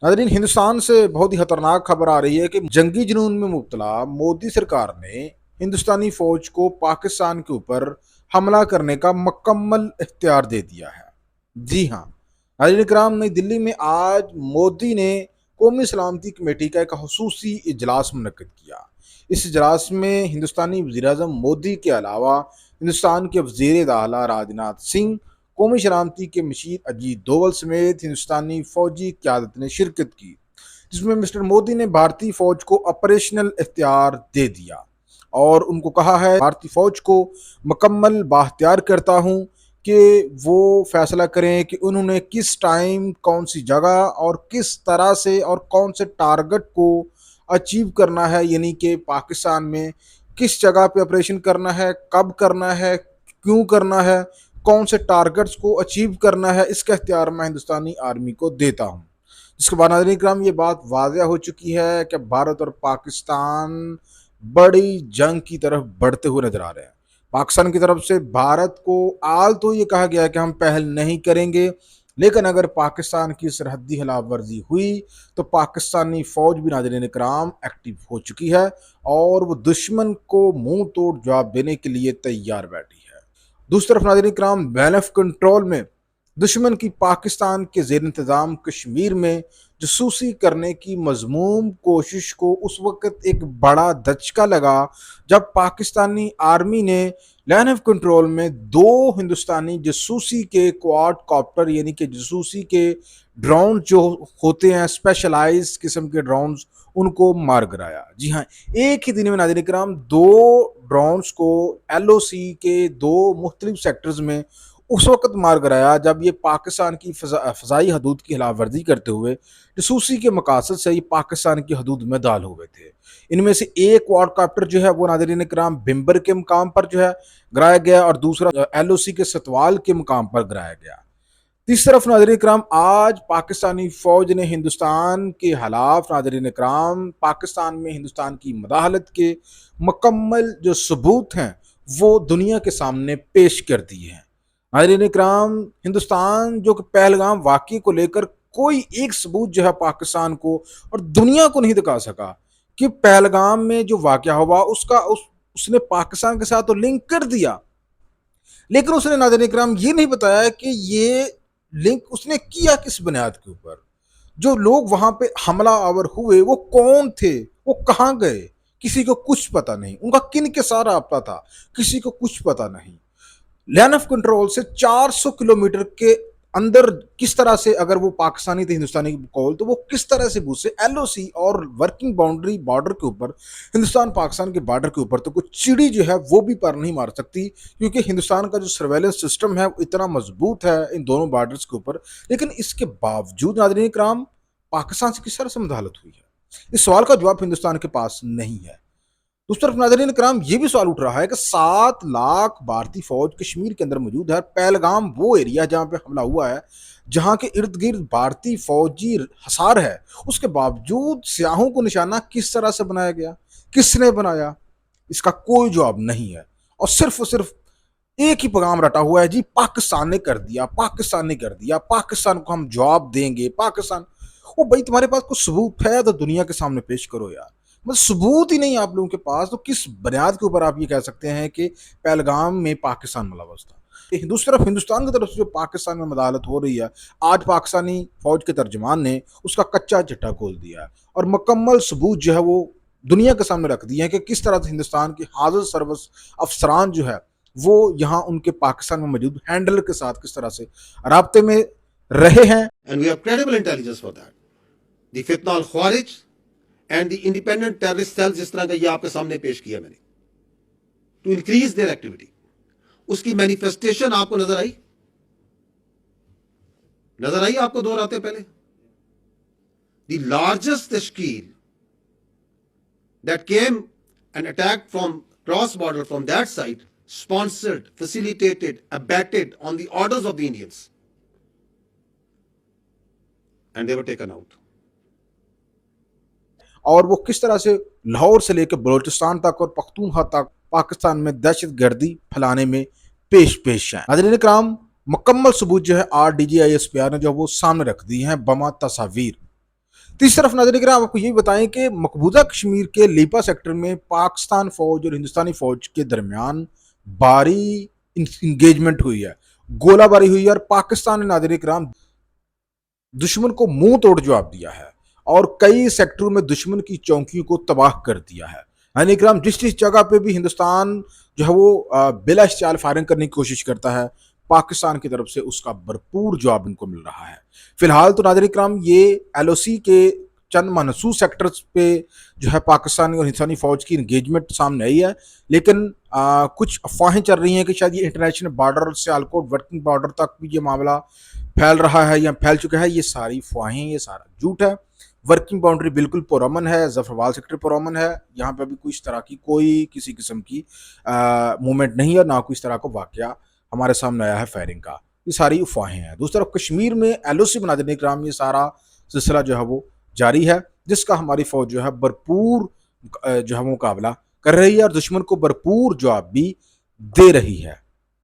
नाज़रीन, हिंदुस्तान से बहुत ही खतरनाक खबर आ रही है कि जंगी जुनून में मुब्तला मोदी सरकार ने हिंदुस्तानी फौज को पाकिस्तान के ऊपर हमला करने का मुकम्मल इख्तियार दे दिया है। जी हाँ, नाज़रीन इकराम, नई दिल्ली में आज मोदी ने कौमी सलामती कमेटी का एक खसूसी इजलास मुनक्किद किया। इस इजलास में हिंदुस्तानी वज़ीर-ए-आज़म मोदी के अलावा हिंदुस्तान के वज़ीर दाखिला राजनाथ सिंह, कौमी सलामती के मशीर अजीत डोवल समेत हिंदुस्तानी फौजी क़यादत ने शिरकत की, जिसमें मिस्टर मोदी ने भारतीय फौज को ऑपरेशनल इख्तियार दे दिया और उनको कहा है, भारतीय फौज को मुकम्मल बाख्तियार करता हूँ कि वो फैसला करें कि उन्होंने किस टाइम, कौन सी जगह और किस तरह से और कौन से टारगेट को अचीव करना है, यानी कि पाकिस्तान में किस जगह पे ऑपरेशन करना है, कब करना है, क्यों करना है, कौन से टारगेट्स को अचीव करना है, इसका इख्तियार मैं हिंदुस्तानी आर्मी को देता हूँ। जिसके बाद नाज़रीन इकराम, ये बात वाज़िया हो चुकी है कि भारत और पाकिस्तान बड़ी जंग की तरफ बढ़ते हुए नजर आ रहे हैं। पाकिस्तान की तरफ से भारत को आल तो ये कहा गया है कि हम पहल नहीं करेंगे, लेकिन अगर पाकिस्तान की सरहदी खिलाफ वर्जी हुई तो पाकिस्तानी फौज भी नाज़रीन इकराम एक्टिव हो चुकी है और वो दुश्मन को मुंह तोड़ जवाब देने के लिए तैयार बैठी है। दूसरी तरफ नाज़रीन इकराम, बैन ऑफ कंट्रोल में दुश्मन की पाकिस्तान के ज़ेर इंतज़ाम कश्मीर में जसूसी करने की मज़मूम कोशिश को उस वक़्त एक बड़ा धचका लगा जब पाकिस्तानी आर्मी ने लाइन ऑफ कंट्रोल में दो हिंदुस्तानी जसूसी के क्वाड कॉप्टर, यानी कि जसूसी के ड्रोन जो होते हैं स्पेशलाइज किस्म के ड्रोन्स, उनको मार गिराया। जी हाँ, एक ही दिन में नाज़रीन इकराम दो ड्रोन्स को LOC के दो मुख्तलिफ सेक्टर्स में उस वक्त मार गिराया जब ये पाकिस्तान की फ़ज़ाई हदूद की खिलाफ वर्जी करते हुए जसूसी के मकासद से ही पाकिस्तान की हदूद में दाल हुए थे। इनमें से एक क्वाडकॉप्टर जो है वो नाज़रीन इकराम भिम्बर के मुकाम पर जो है गिराया गया और दूसरा LOC के सतवाल के मुकाम पर गिराया गया। तीसरी तरफ नाज़रीन इकराम, आज पाकिस्तानी फ़ौज ने हिंदुस्तान के खिलाफ नाज़रीन इकराम पाकिस्तान में हिंदुस्तान की मदाखलत के मुकम्मल जो सबूत हैं वो दुनिया के सामने पेश कर दिए हैं। नाज़रीन इकराम, हिंदुस्तान जो कि पहलगाम वाक़ये को लेकर कोई एक सबूत जो है पाकिस्तान को और दुनिया को नहीं दिखा सका कि पहलगाम में जो वाक़या हुआ उसने पाकिस्तान के साथ तो लिंक कर दिया, लेकिन उसने नाज़रीन इकराम ये नहीं बताया कि ये लिंक उसने किया किस बुनियाद के ऊपर। जो लोग वहां पे हमला आवर हुए वो कौन थे, वो कहाँ गए, किसी को कुछ पता नहीं, उनका किन के साथ रब्ता था, किसी को कुछ पता नहीं। लाइन ऑफ कंट्रोल से 400 किलोमीटर के अंदर किस तरह से, अगर वो पाकिस्तानी थे हिंदुस्तानी कॉल, तो वो किस तरह से घुसे LOC और वर्किंग बाउंड्री बॉर्डर के ऊपर, हिंदुस्तान पाकिस्तान के बॉर्डर के ऊपर तो कुछ चिड़ी जो है वो भी पर नहीं मार सकती, क्योंकि हिंदुस्तान का जो सर्वेलेंस सिस्टम है वो इतना मजबूत है इन दोनों बॉर्डर्स के ऊपर। लेकिन इसके बावजूद नाज़रीन इकराम, पाकिस्तान से किस तरह से मुदाखलत हुई है, इस सवाल का जवाब हिंदुस्तान के पास नहीं है। दूसरी तरफ नाज़रीन कराम, ये भी सवाल उठ रहा है कि 7 लाख भारतीय फौज कश्मीर के अंदर मौजूद है। पहलगाम वो एरिया जहाँ पे हमला हुआ है, जहाँ के इर्द गिर्द भारतीय फौजी हसार है, उसके बावजूद स्याहों को निशाना किस तरह से बनाया गया, किसने बनाया, इसका कोई जवाब नहीं है। और सिर्फ एक ही पैगाम रटा हुआ है, जी पाकिस्तान ने कर दिया, पाकिस्तान ने कर दिया, पाकिस्तान को हम जवाब देंगे, पाकिस्तान। ओ भाई, तुम्हारे पास कुछ सबूत है तो दुनिया के सामने पेश करो यार। मतलब सबूत ही नहीं आप लोगों के पास, तो किस बुनियाद के ऊपर आप ये कह सकते हैं कि पहलगाम में पाकिस्तान मुलव्वस था। दूसरी तरफ हिंदुस्तान की तरफ से जो पाकिस्तान में मदालत हो रही है, आज पाकिस्तानी फौज के तर्जमान ने उसका कच्चा चिट्ठा खोल दिया है और मुकम्मल सबूत जो है वो दुनिया के सामने रख दिए हैं कि किस तरह से हिंदुस्तान के हाजिर सर्वस अफसरान जो है वो यहाँ उनके पाकिस्तान में मौजूद हैंडलर के साथ किस तरह से राब्ते में रहे हैं। And we have credible intelligence for that. The Fitna al-Khawarij and the independent terrorist cells, जिस तरह का ये आपके सामने पेश किया मैंने, to increase their activity, उसकी मैनिफेस्टेशन आपको नजर आई आपको दो रातें पहले। The largest tashkeel that came and attacked from cross border from that side, sponsored, facilitated, abetted on the orders of the Indians, and they were taken out. और वो किस तरह से लाहौर से लेकर बलूचिस्तान तक और पख्तूनख्वा तक पाकिस्तान में दहशत गर्दी फैलाने में पेश है। नाज़रीन कराम, मुकम्मल सबूत जो है RDG ISPR ने जो वो सामने रख दी हैं बमा तस्वीर। तो इस तरफ नाज़रीन किराम आपको ये बताएं कि मकबूजा कश्मीर के लीपा सेक्टर में पाकिस्तान फौज और हिंदुस्तानी फौज के दरमियान भारी इंगेजमेंट हुई है, गोलाबारी हुई है, और पाकिस्तान ने नाज़रीन किराम दुश्मन को मुंह तोड़ जवाब दिया है और कई सेक्टरों में दुश्मन की चौकियों को तबाह कर दिया है। यानी कि जिस जिस जगह पे भी हिंदुस्तान जो है वो बिला इश्तियाल फायरिंग करने की कोशिश करता है, पाकिस्तान की तरफ से उसका भरपूर जवाब इनको मिल रहा है। फिलहाल तो नाज़रीन इकराम ये एलओसी के चंद मनसूस सेक्टर्स पे जो है पाकिस्तानी और हिंदुस्तानी फौज की इंगेजमेंट सामने आई है, लेकिन कुछ अफवाहें चल रही हैं कि शायद ये international border Sialkot working border तक भी ये मामला फैल रहा है या फैल चुका है। ये सारी अफवाहें, ये सारा झूठ है। वर्किंग बाउंड्री बिल्कुल पुरअमन है, जफरवाल सेक्टर पुरअमन है, यहाँ पे अभी कोई इस तरह की कोई किसी किस्म की मूवमेंट नहीं है, ना कोई इस तरह का वाकया हमारे सामने आया है फायरिंग का। ये सारी अफवाहें हैं। दूसरी तरफ कश्मीर में एलओसी बना देने के नाम ये सारा सिलसिला जो है वो जारी है, जिसका हमारी फौज जो है भरपूर जो है मुकाबला कर रही है और दुश्मन को भरपूर जवाब भी दे रही है।